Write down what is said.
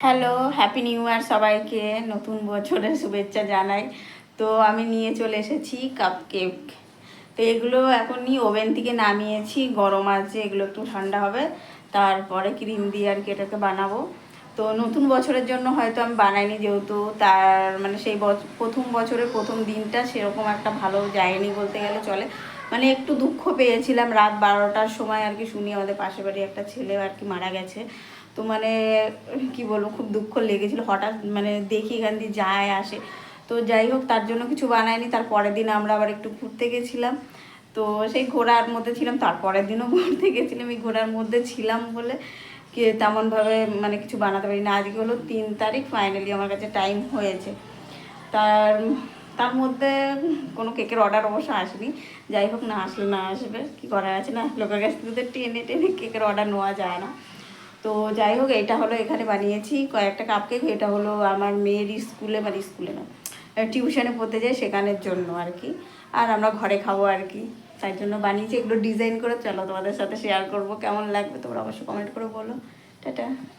Hello, happy new year সবাইকে, নতুন বছরের শুভেচ্ছা জানাই। তো আমি নিয়ে চলে এসেছি কাপকেক। তো এগুলো এখন নিয়ে ওভেন থেকে নামিয়েছি, গরম আছে, এগুলো একটু ঠান্ডা হবে, তারপরে ক্রিম দিয়ে আর কি এটাকে বানাবো। তো নতুন বছরের জন্য হয়তো আমি বানাইনি, যেহেতু তার মানে সেই প্রথম বছরের প্রথম দিনটা সেরকম একটা ভালো যায়নি বলতে গেলে চলে। মানে একটু দুঃখ পেয়েছিলাম রাত 12টার সময় আর কি, শুনি আমাদের পাশের বাড়ি একটা ছেলে আর কি মারা গেছে। তো মানে কি বলবো, খুব দুঃখ লেগেছিলো হঠাৎ, মানে দেখি এখান দিয়ে যায় আসে। তো যাই হোক, তার জন্য কিছু বানায়নি। তার পরের দিন আমরা আবার একটু ঘুরতে গেছিলাম, তো সেই ঘোরার মধ্যে ছিলাম। তারপরের দিনও ঘুরতে গেছিলাম, এই ঘোরার মধ্যে ছিলাম বলে কি তেমনভাবে মানে কিছু বানাতে পারি না। আজকে হলো 3 তারিখ, ফাইনালি আমার কাছে টাইম হয়েছে। তার তার মধ্যে কোনো কেকের অর্ডার অবশ্য আসেনি। যাই হোক, না আসলে না আসবে, কী করার আছে, না লোকের কাছ থেকে টেনে টেনে কেকের অর্ডার নেওয়া যায় না। তো যাই হোক, এটা হলো এখানে বানিয়েছি কয়েকটা কাপকেক। এটা হলো আমার মেয়ের স্কুলে, মানে স্কুলে না, টিউশনে পড়তে যায় সেখানের জন্য আর কি, আর আমরা ঘরে খাবো আর কি, তাই জন্য বানিয়েছি। এগুলো ডিজাইন করে চলো তোমাদের সাথে শেয়ার করবো, কেমন লাগবে তোমরা অবশ্যই কমেন্ট করে বলো। টাটা।